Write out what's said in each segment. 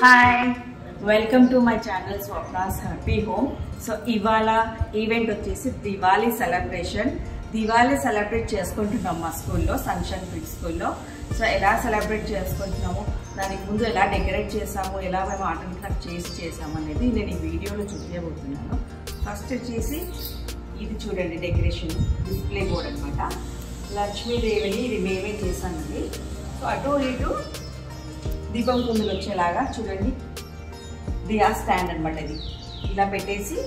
Hi welcome to my channel Swapna's happy home. So ఇవాళ event వచ్చేసి Diwali celebration. Diwali celebrate చేసుకుంటున్నాం మా స్కూల్లో, సన్షైన్ కిడ్స్ స్కూల్లో. సో ఎలా సెలబ్రేట్ చేసుకుంటున్నాము, దానికి ముందు ఎలా డెకరేట్ చేసాము, ఎలా మేము ఆర్ట్ అండ్ క్రాఫ్ట్ చేసాము అనేది నేను ఈ వీడియోలో చూపించబోతున్నాను. ఫస్ట్ వచ్చేసి ఇది చూడండి, డెకరేషన్ డిస్ప్లే బోర్డ్ అనమాట. లక్ష్మీదేవిని ఇది మేమే చేసామండి. సో అటు ఇటు దీపం కుందులు వచ్చేలాగా చూడండి, దియా స్టాండ్ అనమాట. ఇది ఇలా పెట్టేసి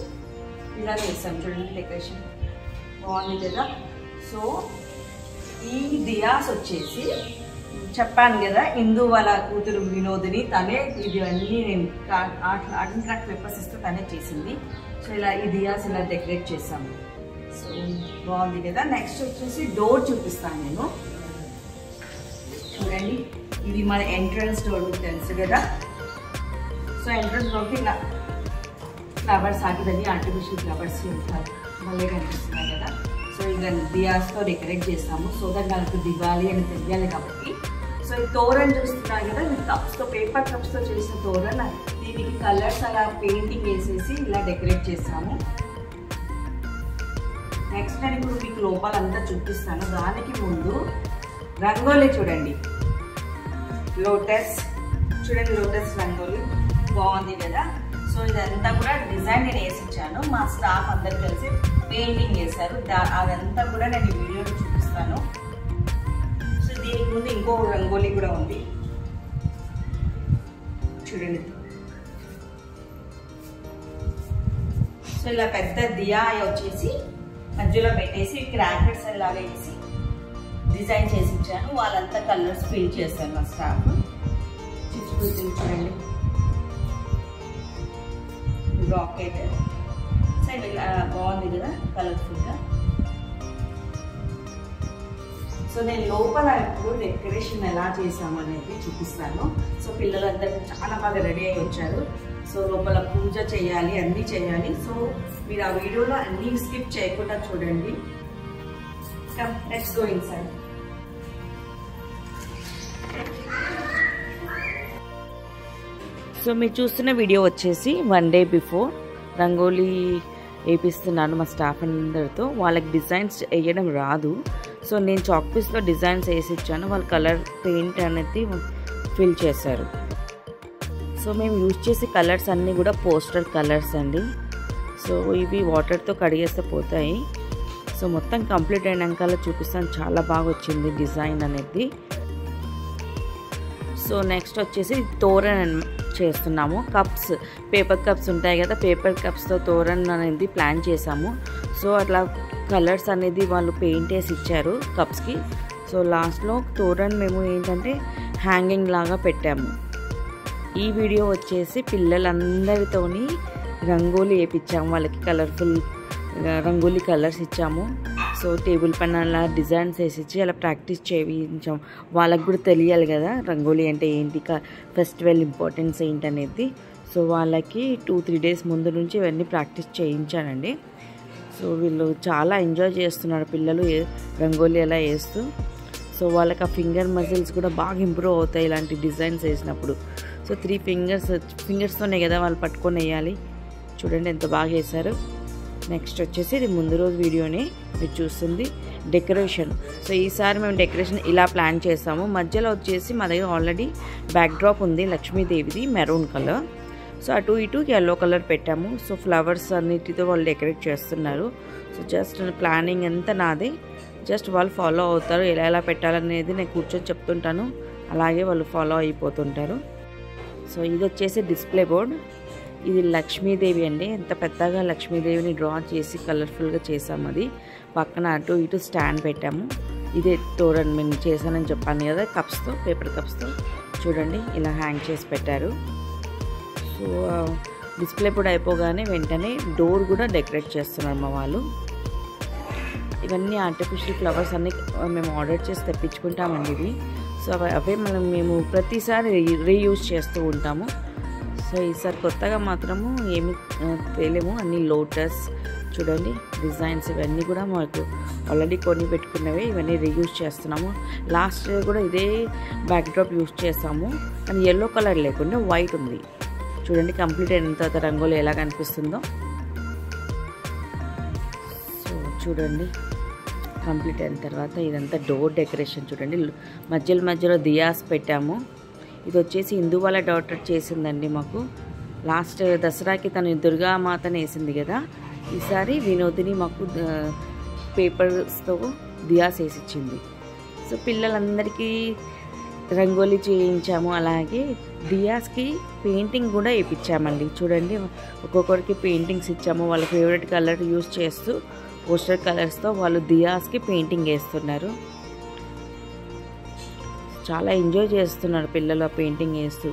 ఇలా చేస్తాం చూడండి, డెకరేషన్ బాగుంది కదా. సో ఈ దియాస్ వచ్చేసి చెప్పాను కదా, ఇందు వాళ్ళ కూతురు వినోదిని, తనే ఇది అన్నీ నేను ఆర్ట్ అండ్ క్రాఫ్ట్ పేపర్స్ ఇస్తే తనే చేసింది. సో ఇలా ఈ దియాస్ ఇలా డెకరేట్ చేసాము. సో బాగుంది కదా. నెక్స్ట్ వచ్చేసి డోర్ చూపిస్తాను నేను, చూడండి. ఇది మన ఎంట్రన్స్ డోర్, మీకు తెలుసు కదా. సో ఎంట్రన్స్ డోర్కి ఇలా ఫ్లవర్స్ ఆటివన్నీ ఆర్టిఫిషియల్ ఫ్లవర్స్ ఉంటారు, మళ్ళీ కనిపిస్తున్నాయి కదా. సో ఇలా దియాస్తో డెకరేట్ చేస్తాము. సో దట్ మనకు దివాళీ అని తెలియాలి కాబట్టి. సో ఈ తోరన్ చూస్తున్నారు కదా, ఇది కప్స్తో, పేపర్ కప్స్తో చేసిన తోరన్. దీనికి కలర్స్ అలా పెయింటింగ్ వేసేసి ఇలా డెకరేట్ చేస్తాము. నెక్స్ట్ నేను ఇప్పుడు మీకు లోపలంతా చూపిస్తాను. దానికి ముందు రంగోలీ చూడండి, లోటస్ చూడండి, లోటస్ రంగోలీ బాగుంది కదా. సో ఇదంతా కూడా డిజైన్ నేను వేసిచ్చాను, మా స్టాఫ్ అందరు కలిసి పెయింటింగ్ వేశారు. అదంతా కూడా నేను ఈ వీడియోలో చూపిస్తాను. సో దీనికి ముందు ఇంకో రంగోలీ కూడా ఉంది చూడండి. సో ఇలా పెద్ద దియా వచ్చేసి మధ్యలో పెట్టేసి క్రాకర్స్ లాగా వేసి డిజైన్ చేసి ఇచ్చాను. వాళ్ళంతా కలర్స్ ఫిల్ చేశారు మా స్టాఫ్. చూడండి, రాకెట్ సైడ్ ఇలా బాగుంది కదా, కలర్ఫుల్గా. సో నేను లోపల ఇప్పుడు డెకరేషన్ ఎలా చేసాము అనేది చూపిస్తాను. సో పిల్లలందరూ చాలా బాగా రెడీ అయ్యి వచ్చారు. సో లోపల పూజ చేయాలి, అన్నీ చేయాలి. సో మీరు ఆ వీడియోలో అన్నీ స్కిప్ చేయకుండా చూడండి. Let's go inside. సో మీరు చూస్తున్న వీడియో వచ్చేసి 1 డే బిఫోర్ రంగోలీ వేపిస్తున్నాను మా స్టాఫ్ అందరితో. వాళ్ళకి డిజైన్స్ వేయడం రాదు. సో నేను చాక్ పీస్లో డిజైన్స్ వేసి ఇచ్చాను, వాళ్ళు కలర్ పెయింట్ అనేది ఫిల్ చేశారు. సో మేము యూజ్ చేసే కలర్స్ అన్నీ కూడా పోస్టర్ కలర్స్ అండి. సో ఇవి వాటర్తో కడిగేస్తే పోతాయి. సో మొత్తం కంప్లీట్ అయినాక చూపిస్తాను, చాలా బాగా వచ్చింది డిజైన్ అనేది. సో నెక్స్ట్ వచ్చేసి తోరన్ చేస్తున్నాము. కప్స్, పేపర్ కప్స్ ఉంటాయి కదా, పేపర్ కప్స్తో తోరన్ అనేది ప్లాన్ చేసాము. సో అట్లా కలర్స్ అనేది వాళ్ళు పెయింట్ వేసి ఇచ్చారు కప్స్కి. సో లాస్ట్లో తోరన్ మేము ఏంటంటే హ్యాంగింగ్ లాగా పెట్టాము. ఈ వీడియో వచ్చేసి పిల్లలందరితోని రంగోలీ వేయించాము, వాళ్ళకి కలర్ఫుల్ రంగోలీ కలర్స్ ఇచ్చాము. సో టేబుల్ పైన అలా డిజైన్స్ వేసి అలా ప్రాక్టీస్ చేయించాము. వాళ్ళకి కూడా తెలియాలి కదా రంగోలీ అంటే ఏంటి, ఫెస్టివల్ ఇంపార్టెన్స్ ఏంటనేది. సో వాళ్ళకి 2-3 డేస్ ముందు నుంచి ఇవన్నీ ప్రాక్టీస్ చేయించానండి. సో వీళ్ళు చాలా ఎంజాయ్ చేస్తున్నారు పిల్లలు రంగోలీ అలా వేస్తూ. సో వాళ్ళకి ఆ ఫింగర్ మజిల్స్ కూడా బాగా ఇంప్రూవ్ అవుతాయి ఇలాంటి డిజైన్స్ వేసినప్పుడు. సో 3 ఫింగర్స్తోనే కదా వాళ్ళు పట్టుకొని వేయాలి. చూడండి ఎంత బాగా వేశారు. నెక్స్ట్ వచ్చేసి ఇది ముందు రోజు వీడియోని మీరు చూస్తుంది డెకరేషన్. సో ఈసారి మేము డెకరేషన్ ఇలా ప్లాన్ చేసాము. మధ్యలో వచ్చేసి మా దగ్గర ఆల్రెడీ బ్యాక్ డ్రాప్ ఉంది లక్ష్మీదేవిది, మెరూన్ కలర్. సో అటు ఇటు ఎల్లో కలర్ పెట్టాము. సో ఫ్లవర్స్ అన్నిటితో వాళ్ళు డెకరేట్ చేస్తున్నారు. సో జస్ట్ ప్లానింగ్ అంతా నాదే, జస్ట్ వాళ్ళు ఫాలో అవుతారు. ఎలా పెట్టాలనేది నేను కూర్చొని చెప్తుంటాను, అలాగే వాళ్ళు ఫాలో అయిపోతుంటారు. సో ఇది వచ్చేసి డిస్ప్లే బోర్డ్. ఇది లక్ష్మీదేవి అండి, ఎంత పెద్దగా లక్ష్మీదేవిని డ్రా చేసి కలర్ఫుల్గా చేసాము. అది పక్కన అటు ఇటు స్టాండ్ పెట్టాము. ఇదే తోరన్ నేను చేశానని చెప్పాను కదా, కప్స్తో, పేపర్ కప్స్తో చూడండి ఇలా హ్యాంగ్ చేసి పెట్టారు. సో డిస్ప్లే కూడా అయిపోగానే వెంటనే డోర్ కూడా డెకరేట్ చేస్తున్నారు మా వాళ్ళు. ఇవన్నీ ఆర్టిఫిషియల్ ఫ్లవర్స్ అన్నీ మేము ఆర్డర్ చేసి తెప్పించుకుంటామండి ఇవి. సో అవే మేము ప్రతిసారి రీయూజ్ చేస్తూ ఉంటాము. సో ఈసారి కొత్తగా మాత్రము ఏమి తెలియము, అన్ని లోటస్ చూడండి డిజైన్స్ ఇవన్నీ కూడా మాకు ఆల్రెడీ కొని పెట్టుకున్నవి, ఇవన్నీ రీయూజ్ చేస్తున్నాము. లాస్ట్ ఇయర్ కూడా ఇదే బ్యాక్డ్రాప్ యూజ్ చేస్తాము, కానీ ఎల్లో కలర్ లేకుండా వైట్ ఉంది. చూడండి కంప్లీట్ అయిన తర్వాత రంగోలి ఎలా కనిపిస్తుందో. సో చూడండి కంప్లీట్ అయిన తర్వాత ఇదంతా డోర్ డెకరేషన్ చూడండి. మధ్యలో దియాస్ పెట్టాము. ఇది వచ్చేసి ఇందు వాళ్ళ డాటర్ చేసిందండి మాకు. లాస్ట్ దసరాకి తను దుర్గామాతని వేసింది కదా, ఈసారి వినోదిని మాకు పేపర్స్తో దియాస్ వేసిచ్చింది. సో పిల్లలందరికీ రంగోలీ చేయించాము. అలాగే దియాస్కి పెయింటింగ్ కూడా వేయించామండి. చూడండి ఒక్కొక్కరికి పెయింటింగ్స్ ఇచ్చాము. వాళ్ళ ఫేవరెట్ కలర్ యూజ్ చేస్తూ పోస్టర్ కలర్స్తో వాళ్ళు దియాస్కి పెయింటింగ్ వేస్తున్నారు. చాలా ఎంజాయ్ చేస్తున్నారు పిల్లలు ఆ పెయింటింగ్ వేస్తూ.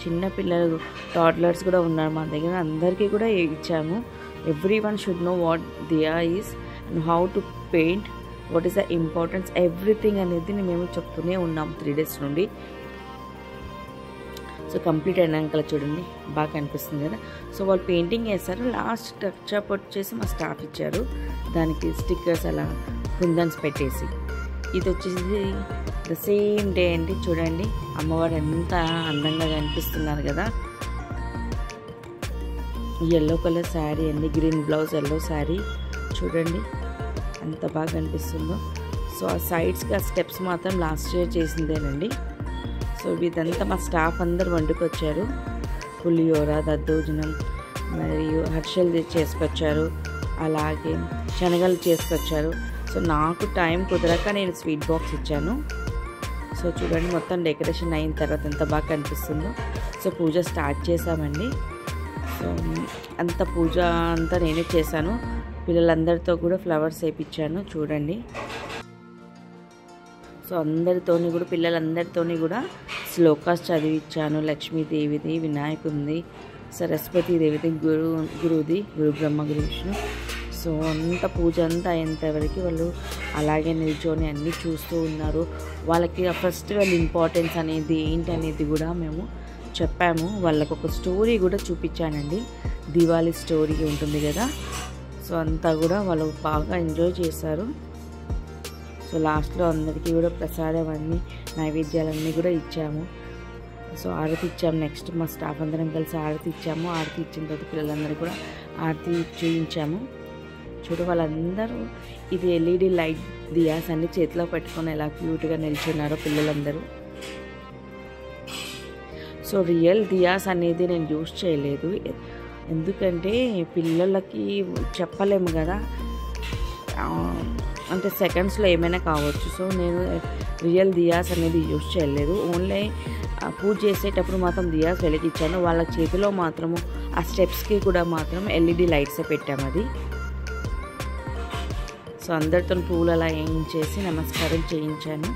చిన్న పిల్లలు టాడ్లర్స్ కూడా ఉన్నారు మా దగ్గర, అందరికీ కూడా ఇచ్చాము. everyone should know what diya is and how to paint, what is the importance, everything అనేది మేము చెప్తూనే ఉన్నాం 3 days నుండి. సో కంప్లీట్ అయినాక చూడండి బాగా కనిపిస్తుంది కదా. సో వాళ్ళు పెయింటింగ్ వేస్తారు. లాస్ట్ టచ్ వచ్చేసి మా స్టాఫ్ ఇచ్చారు, దానికి స్టిక్కర్స్ అలా కుందన్స్ పెట్టేసి. ఇది వచ్చేసి ద సేమ్ డే అండి. చూడండి అమ్మవారు ఎంత అందంగా కనిపిస్తున్నారు కదా. ఎల్లో కలర్ శారీ అండి, గ్రీన్ బ్లౌజ్ ఎల్లో శారీ. చూడండి ఎంత బాగా కనిపిస్తుందో. సో ఆ సైడ్స్కి ఆ స్టెప్స్ మాత్రం లాస్ట్ ఇయర్ చేసిందేనండి. సో ఇదంతా మా స్టాఫ్ అందరు వండుకొచ్చారు. పులిహోర, దద్దోజనం మరియు హర్షలు చేసుకొచ్చారు, అలాగే శనగలు చేసుకొచ్చారు. సో నాకు టైం కుదరక నేను స్వీట్ బాక్స్ ఇచ్చాను. సో చూడండి మొత్తం డెకరేషన్ అయిన తర్వాత ఎంత బాగా కనిపిస్తుందో. సో పూజ స్టార్ట్ చేసామండి. సో అంత పూజ అంతా నేనే చేశాను. పిల్లలందరితో కూడా ఫ్లవర్స్ వేయించాను చూడండి. సో అందరితోని కూడా పిల్లలందరితోని కూడా శ్లోకాస్ చదివించాను. లక్ష్మీదేవిది, వినాయకుడిది, సరస్వతీదేవిది, గురుది, గురు బ్రహ్మ గురు విష్ణు. సో అంత పూజ అంతా అయ్యేంతవరకు వాళ్ళు అలాగే నిల్చొని అన్నీ చూస్తూ ఉన్నారు. వాళ్ళకి ఆ ఫెస్టివల్ ఇంపార్టెన్స్ అనేది ఏంటనేది కూడా మేము చెప్పాము. వాళ్ళకు ఒక స్టోరీ కూడా చూపించానండి, దివాళీ స్టోరీ ఉంటుంది కదా. సో అంతా కూడా వాళ్ళు బాగా ఎంజాయ్ చేశారు. సో లాస్ట్లో అందరికీ కూడా ప్రసాదం అన్నీ నైవేద్యాలన్నీ కూడా ఇచ్చాము. సో ఆరతి ఇచ్చాము. నెక్స్ట్ మా స్టాఫ్ అందరం కలిసి ఆరతి ఇచ్చాము. ఆరతి ఇచ్చిన తర్వాత పిల్లలందరూ కూడా ఆరతి చూపించాము. చూడు వాళ్ళందరూ ఇది ఎల్ఈడి లైట్ దియాస్ అన్ని చేతిలో పెట్టుకొని ఎలా క్యూట్గా నిల్చున్నారో పిల్లలందరూ. సో రియల్ దియాస్ అనేది నేను యూజ్ చేయలేదు, ఎందుకంటే పిల్లలకి చెప్పలేము కదా, అంటే సెకండ్స్లో ఏమైనా కావచ్చు. సో నేను రియల్ దియాస్ అనేది యూజ్ చేయలేదు. ఓన్లీ పూజ చేసేటప్పుడు మాత్రం దియాస్ వెలిగించాను. వాళ్ళ చేతిలో మాత్రము ఆ స్టెప్స్కి కూడా మాత్రం ఎల్ఈడి లైట్సే పెట్టాము అది. సో అందరితో పూలు అలా వేయించేసి నమస్కారం చేయించాను.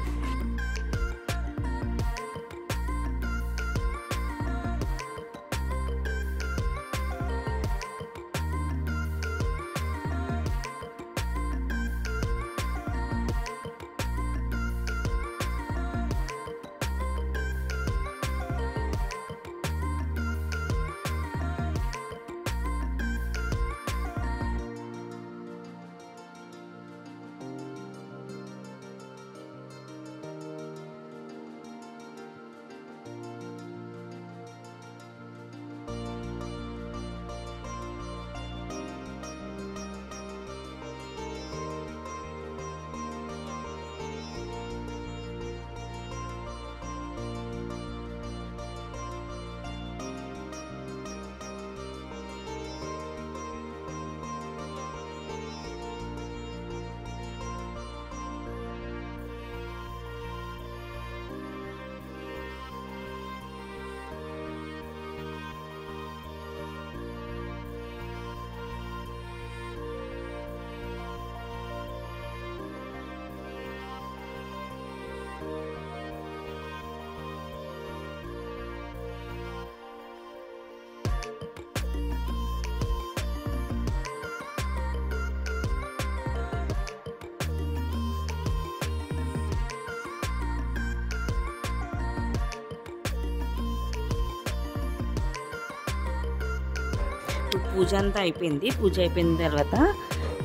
ఇప్పుడు పూజ అంతా అయిపోయింది. పూజ అయిపోయిన తర్వాత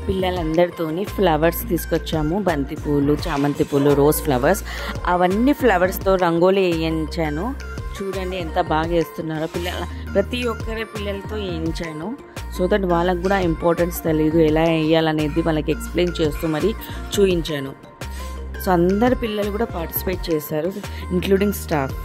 పిల్లలందరితోని ఫ్లవర్స్ తీసుకొచ్చాము. బంతి పూలు, చామంతి పూలు, రోజ్ ఫ్లవర్స్, అవన్నీ ఫ్లవర్స్తో రంగోలీ వేయించాను. చూడండి ఎంత బాగా వేస్తున్నారో ప్రతి ఒక్కరి పిల్లలతో వేయించాను. సో దట్ వాళ్ళకు కూడా ఇంపార్టెన్స్ తెలియదు, ఎలా వేయాలనేది వాళ్ళకి ఎక్స్ప్లెయిన్ చేస్తూ మరి చూపించాను. సో అందరు పిల్లలు కూడా పార్టిసిపేట్ చేశారు, ఇంక్లూడింగ్ స్టాఫ్.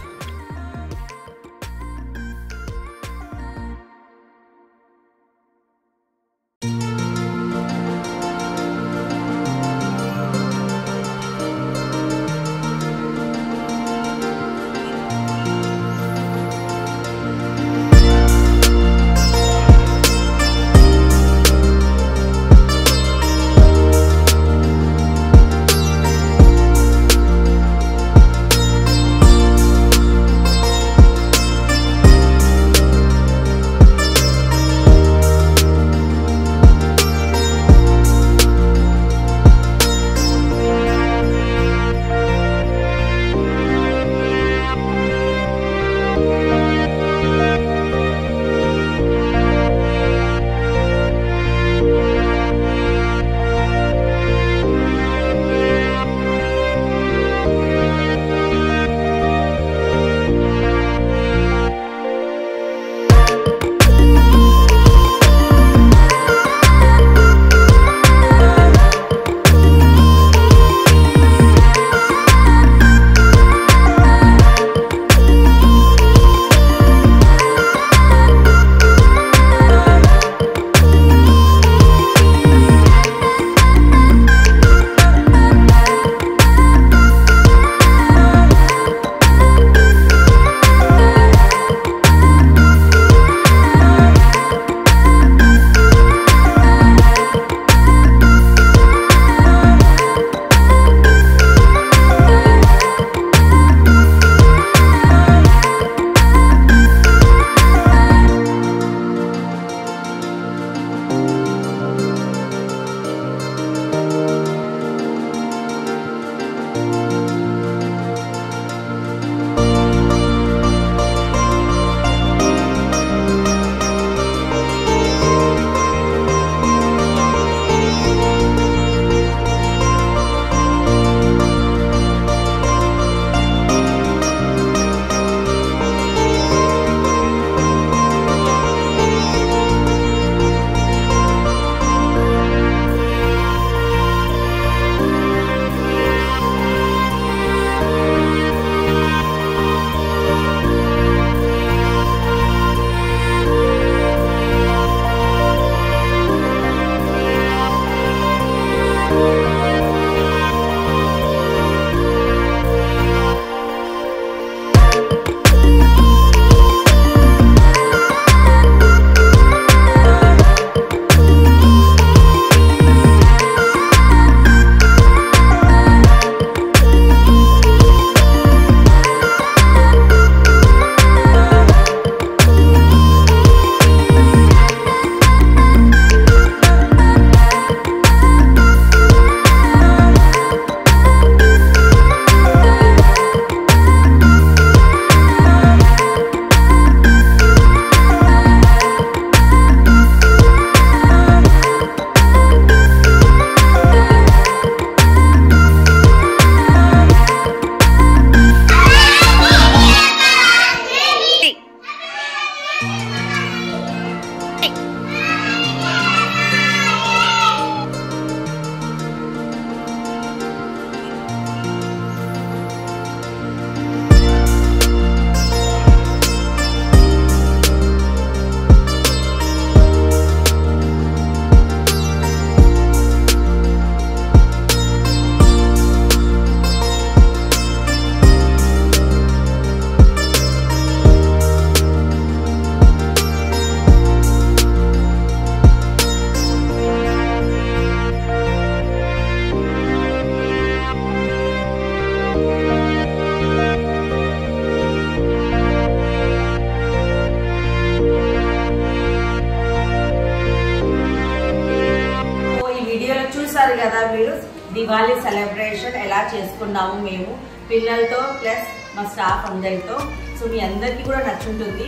చూసారు కదా మీరు దివాళీ సెలబ్రేషన్ ఎలా చేసుకున్నాము మేము పిల్లలతో ప్లస్ మా స్టాఫ్ అందరితో. సో మీ అందరికీ కూడా నచ్చుంటుంది.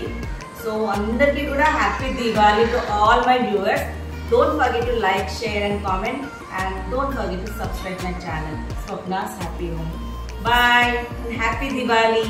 సో అందరికీ కూడా happy Diwali to all my viewers. Don't forget to like, share and comment, and don't forget to subscribe my channel, Swapna's Happy Home. Bye and happy Diwali.